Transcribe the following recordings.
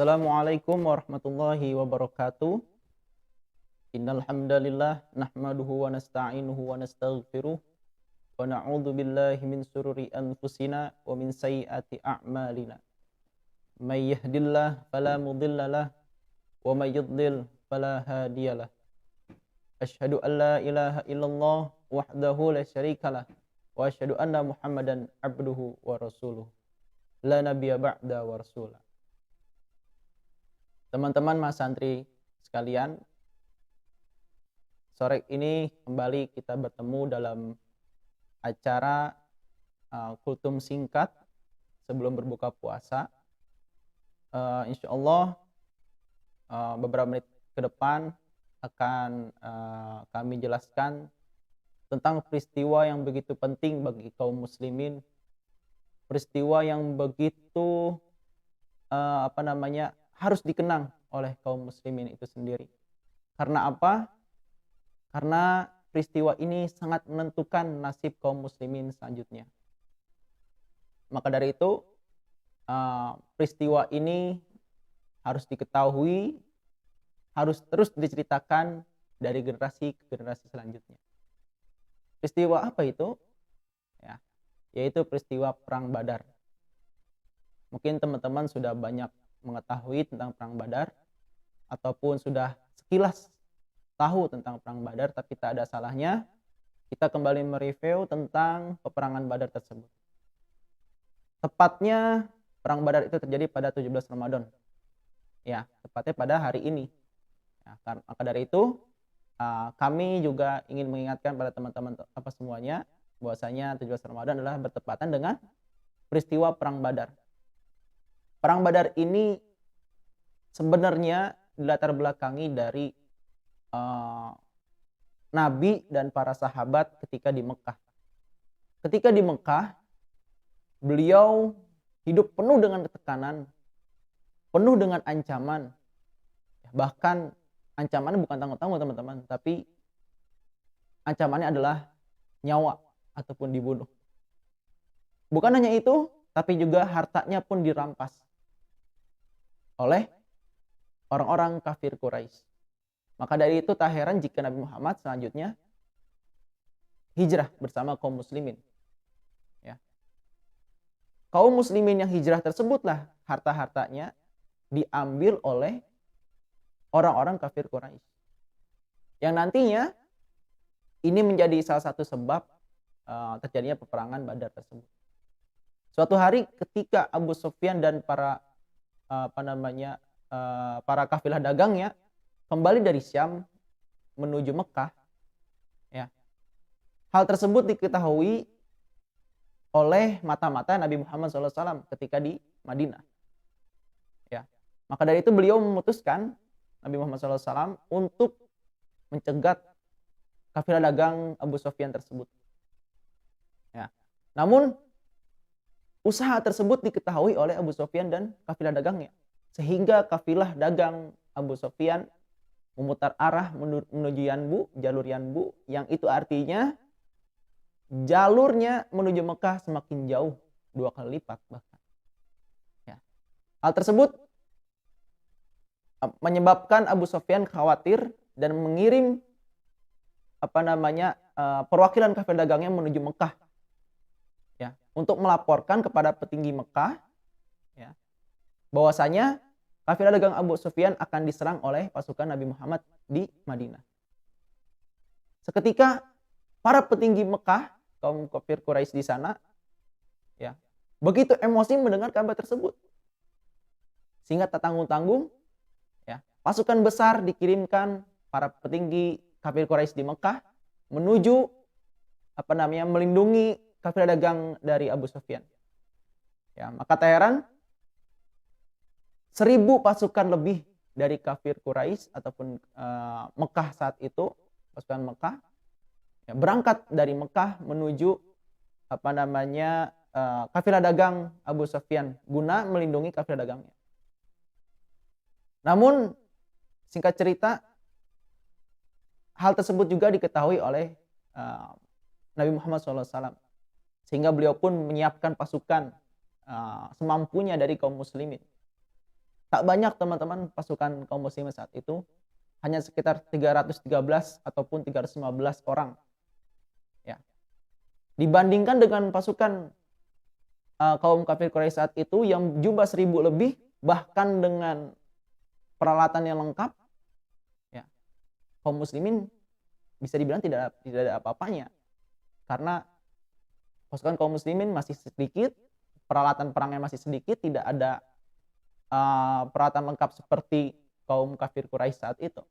Assalamualaikum warahmatullahi wabarakatuh. Innal hamdalillah nahmaduhu wa nasta'inuhu wa nastaghfiruh wa na'udzu billahi min sururi anfusina wa min sayyiati a'malina. May yahdihillahu fala mudhillalah wa may yudlil fala hadiyalah. Asyhadu an la ilaha illallah wahdahu la syarikalah wa asyhadu anna Muhammadan abduhu wa rasuluh. La nabiyya ba'da wa rasulah. Teman-teman Mas Santri sekalian, sore ini kembali kita bertemu dalam acara kultum singkat sebelum berbuka puasa. Insya Allah beberapa menit ke depan akan kami jelaskan tentang peristiwa yang begitu penting bagi kaum muslimin, peristiwa yang begitu harus dikenang oleh kaum muslimin itu sendiri. Karena apa? Karena peristiwa ini sangat menentukan nasib kaum muslimin selanjutnya. Maka dari itu, peristiwa ini harus diketahui, harus terus diceritakan dari generasi ke generasi selanjutnya. Peristiwa apa itu? Ya, yaitu peristiwa Perang Badar. Mungkin teman-teman sudah banyak mengetahui tentang Perang Badar ataupun sudah sekilas tahu tentang Perang Badar, tapi tak ada salahnya kita kembali mereview tentang peperangan Badar tersebut. Tepatnya Perang Badar itu terjadi pada 17 Ramadan. Ya, tepatnya pada hari ini. Ya, maka dari itu kami juga ingin mengingatkan pada teman-teman semuanya bahwasanya 17 Ramadan adalah bertepatan dengan peristiwa Perang Badar. Perang Badar ini sebenarnya dilatar belakangi dari Nabi dan para sahabat ketika di Mekah. Ketika di Mekah, beliau hidup penuh dengan tekanan, penuh dengan ancaman. Bahkan ancamannya bukan tanggung-tanggung teman-teman, tapi ancamannya adalah nyawa ataupun dibunuh. Bukan hanya itu, tapi juga hartanya pun dirampas oleh orang-orang kafir Quraisy. Maka dari itu tak heran jika Nabi Muhammad selanjutnya hijrah bersama kaum muslimin. Ya. Kaum muslimin yang hijrah tersebutlah harta-hartanya diambil oleh orang-orang kafir Quraisy. Yang nantinya ini menjadi salah satu sebab terjadinya peperangan Badar tersebut. Suatu hari ketika Abu Sufyan dan para para kafilah dagangnya kembali dari Syam menuju Mekah, ya. Hal tersebut diketahui oleh mata-mata Nabi Muhammad SAW ketika di Madinah, ya. Maka dari itu beliau memutuskan Nabi Muhammad SAW untuk mencegat kafilah dagang Abu Sufyan tersebut, ya. Namun usaha tersebut diketahui oleh Abu Sufyan dan kafilah dagangnya, sehingga kafilah dagang Abu Sufyan memutar arah menuju Yanbu, jalur Yanbu, yang itu artinya jalurnya menuju Mekah semakin jauh, 2 kali lipat bahkan. Ya. Hal tersebut menyebabkan Abu Sufyan khawatir dan mengirim perwakilan kafilah dagangnya menuju Mekah, ya, untuk melaporkan kepada petinggi Mekah, ya, bahwasanya kafilah dagang Abu Sufyan akan diserang oleh pasukan Nabi Muhammad di Madinah. Seketika para petinggi Mekah, kaum kafir Quraisy di sana, ya, begitu emosi mendengar kabar tersebut, sehingga tak tanggung-tanggung, ya, pasukan besar dikirimkan para petinggi kafir Quraisy di Mekah menuju melindungi kafilah dagang dari Abu Sufyan. Ya, maka tak heran 1.000 pasukan lebih dari kafir Quraisy ataupun Mekah saat itu, pasukan Mekah, ya, berangkat dari Mekah menuju kafilah dagang Abu Sufyan guna melindungi kafilah dagangnya. Namun singkat cerita, hal tersebut juga diketahui oleh Nabi Muhammad SAW, sehingga beliau pun menyiapkan pasukan semampunya dari kaum muslimin. Tak banyak teman-teman pasukan kaum muslimin saat itu, hanya sekitar 313 ataupun 315 orang ya. Dibandingkan dengan pasukan kaum kafir Quraisy saat itu yang jumlah 1.000 lebih, bahkan dengan peralatan yang lengkap ya. Kaum muslimin bisa dibilang tidak ada apa-apanya. Karena pasukan kaum muslimin masih sedikit, peralatan perangnya masih sedikit, tidak ada peralatan lengkap seperti kaum kafir Quraisy saat itu.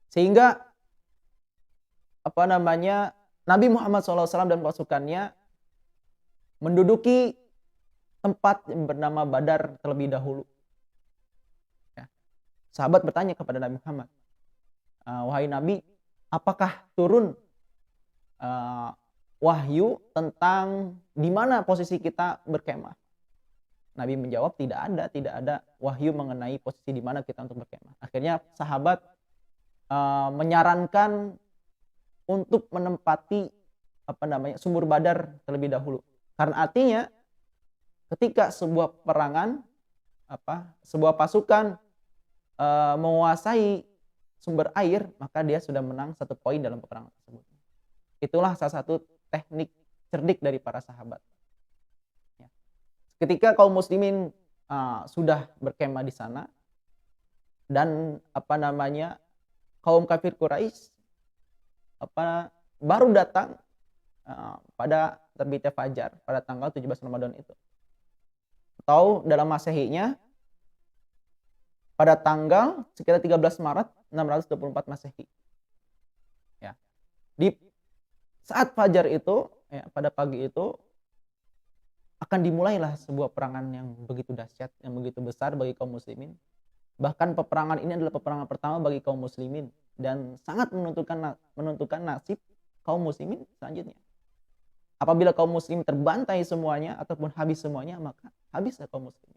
Sehingga Nabi Muhammad SAW dan pasukannya menduduki tempat yang bernama Badar terlebih dahulu. Ya. Sahabat bertanya kepada Nabi Muhammad, wahai Nabi, apakah turun wahyu tentang di mana posisi kita berkemah? Nabi menjawab, tidak ada wahyu mengenai posisi di mana kita untuk berkemah. Akhirnya sahabat menyarankan untuk menempati sumur Badar terlebih dahulu. Karena artinya ketika sebuah perangan sebuah pasukan menguasai sumber air, maka dia sudah menang 1 poin dalam peperangan tersebut. Itulah salah satu teknik cerdik dari para sahabat. Ya. Ketika kaum muslimin sudah berkemah di sana dan kaum kafir Quraisy baru datang pada terbitnya fajar pada tanggal 17 Ramadan itu. Atau dalam Masehinya pada tanggal sekitar 13 Maret 624 Masehi. Ya. Di saat fajar itu, ya, pada pagi itu akan dimulailah sebuah peperangan yang begitu dahsyat, yang begitu besar bagi kaum muslimin. Bahkan peperangan ini adalah peperangan pertama bagi kaum muslimin dan sangat menentukan nasib kaum muslimin selanjutnya. Apabila kaum muslim terbantai semuanya ataupun habis semuanya, maka habislah kaum muslimin.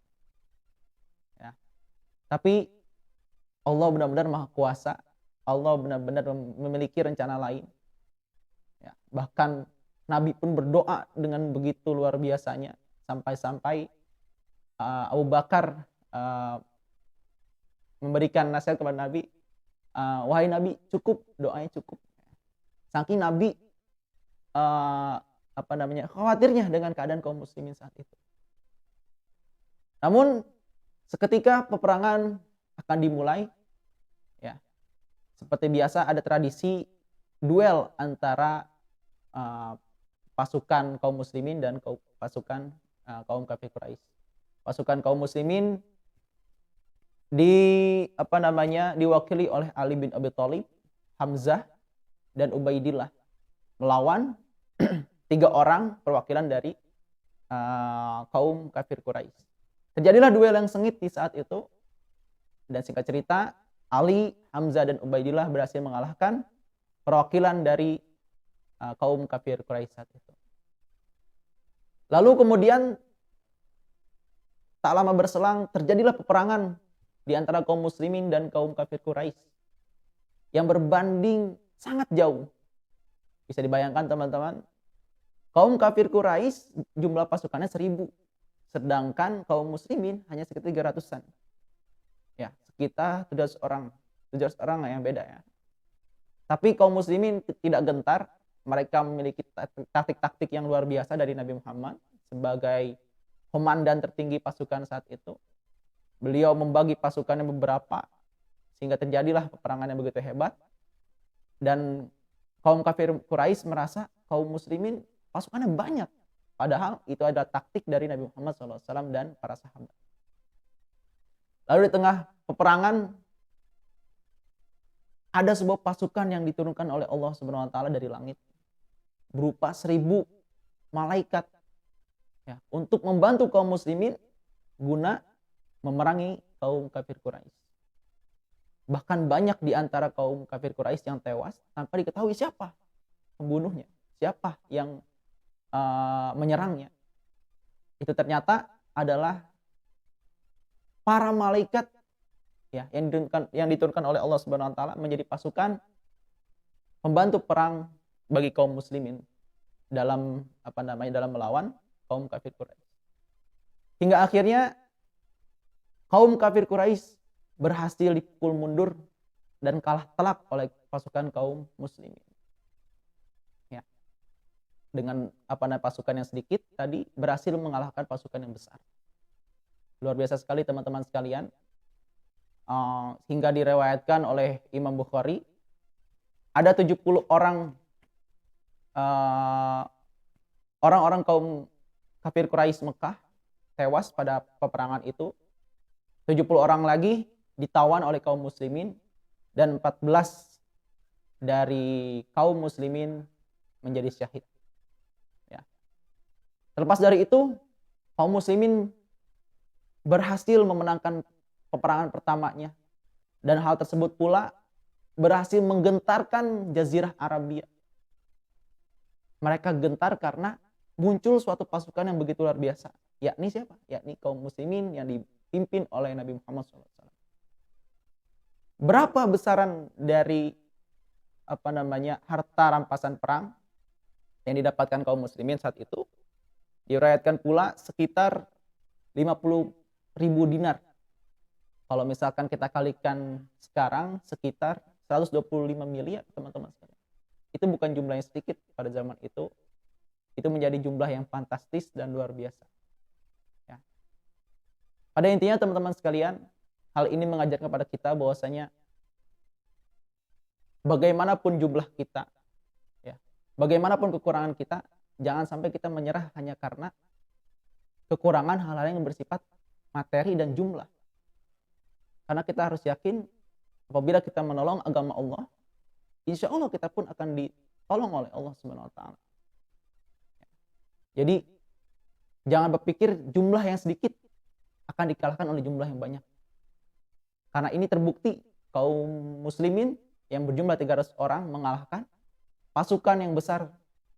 Ya. Tapi Allah benar-benar Maha Kuasa. Allah benar-benar memiliki rencana lain. Ya. Bahkan Nabi pun berdoa dengan begitu luar biasanya sampai-sampai Abu Bakar memberikan nasihat kepada Nabi, wahai Nabi, cukup, doanya cukup. Saking Nabi khawatirnya dengan keadaan kaum muslimin saat itu. Namun seketika peperangan akan dimulai, ya, seperti biasa ada tradisi duel antara pasukan kaum muslimin dan pasukan kaum kafir Quraisy. Pasukan kaum muslimin diwakili oleh Ali bin Abi Thalib, Hamzah, dan Ubaidillah melawan 3 orang perwakilan dari kaum kafir Quraisy. Terjadilah duel yang sengit di saat itu, dan singkat cerita Ali, Hamzah, dan Ubaidillah berhasil mengalahkan perwakilan dari kaum kafir Quraisy saat itu. Lalu kemudian tak lama berselang terjadilah peperangan di antara kaum muslimin dan kaum kafir Quraisy yang berbanding sangat jauh. Bisa dibayangkan teman-teman, kaum kafir Quraisy jumlah pasukannya 1.000, sedangkan kaum muslimin hanya sekitar 300-an. Ya, sekitar 700 orang yang beda ya. Tapi kaum muslimin tidak gentar, mereka memiliki taktik-taktik yang luar biasa dari Nabi Muhammad sebagai komandan tertinggi pasukan saat itu. Beliau membagi pasukannya beberapa sehingga terjadilah peperangan yang begitu hebat. Dan kaum kafir Quraisy merasa kaum muslimin pasukannya banyak, padahal itu adalah taktik dari Nabi Muhammad SAW dan para sahabat. Lalu di tengah peperangan ada sebuah pasukan yang diturunkan oleh Allah Subhanahu wa taala dari langit berupa 1.000 malaikat, ya, untuk membantu kaum muslimin guna memerangi kaum kafir Quraisy. Bahkan banyak di antara kaum kafir Quraisy yang tewas tanpa diketahui siapa pembunuhnya, siapa yang menyerangnya. Itu ternyata adalah para malaikat, ya, yang diturunkan oleh Allah Subhanahu wa taala menjadi pasukan pembantu perang bagi kaum muslimin dalam dalam melawan kaum kafir Quraisy. Hingga akhirnya Kaum kafir Quraisy berhasil dipukul mundur dan kalah telak oleh pasukan kaum muslimin. Ya. Dengan pasukan yang sedikit tadi berhasil mengalahkan pasukan yang besar. Luar biasa sekali teman-teman sekalian. Hingga direwayatkan oleh Imam Bukhari, ada 70 orang orang-orang kaum kafir Quraisy Mekah tewas pada peperangan itu. 70 orang lagi ditawan oleh kaum muslimin dan 14 dari kaum muslimin menjadi syahid. Ya. Terlepas dari itu, kaum muslimin berhasil memenangkan peperangan pertamanya, dan hal tersebut pula berhasil menggentarkan Jazirah Arabia. Mereka gentar karena muncul suatu pasukan yang begitu luar biasa. Yakni siapa? Yakni kaum muslimin yang dipimpin oleh Nabi Muhammad SAW. Berapa besaran dari harta rampasan perang yang didapatkan kaum muslimin saat itu? Diriwayatkan pula sekitar 50.000 dinar. Kalau misalkan kita kalikan sekarang sekitar 125 miliar teman-teman sekalian. Itu bukan jumlah yang sedikit pada zaman itu. Itu menjadi jumlah yang fantastis dan luar biasa. Ya. Pada intinya teman-teman sekalian, hal ini mengajarkan kepada kita bahwasanya bagaimanapun jumlah kita, ya, bagaimanapun kekurangan kita, jangan sampai kita menyerah hanya karena kekurangan hal-hal yang bersifat materi dan jumlah. Karena kita harus yakin apabila kita menolong agama Allah, insya Allah kita pun akan ditolong oleh Allah Subhanahu Wa Taala. Jadi jangan berpikir jumlah yang sedikit akan dikalahkan oleh jumlah yang banyak. Karena ini terbukti kaum muslimin yang berjumlah 300 orang mengalahkan pasukan yang besar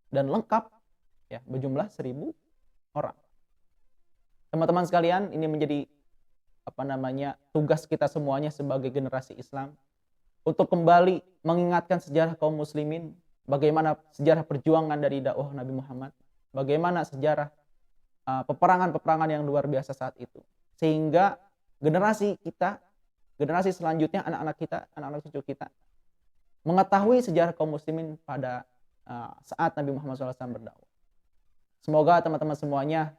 dan lengkap, ya, berjumlah 1.000 orang. Teman-teman sekalian, ini menjadi tugas kita semuanya sebagai generasi Islam untuk kembali mengingatkan sejarah kaum muslimin, bagaimana sejarah perjuangan dari dakwah Nabi Muhammad, bagaimana sejarah peperangan-peperangan yang luar biasa saat itu, sehingga generasi kita, generasi selanjutnya, anak-anak kita, anak-anak cucu kita mengetahui sejarah kaum muslimin pada saat Nabi Muhammad SAW berdakwah. Semoga teman-teman semuanya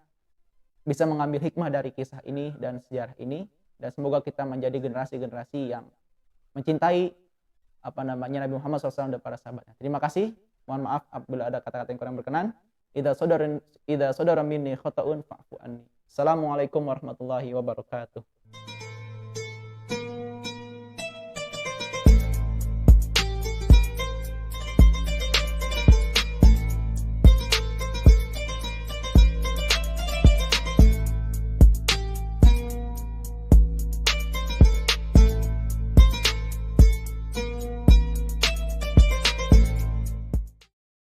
bisa mengambil hikmah dari kisah ini dan sejarah ini, dan semoga kita menjadi generasi-generasi yang mencintai Nabi Muhammad SAW dan para sahabatnya. Terima kasih. Mohon maaf apabila ada kata-kata yang kurang berkenan. Idza sadara minni khata'un fa'fu anni. Assalamualaikum warahmatullahi wabarakatuh.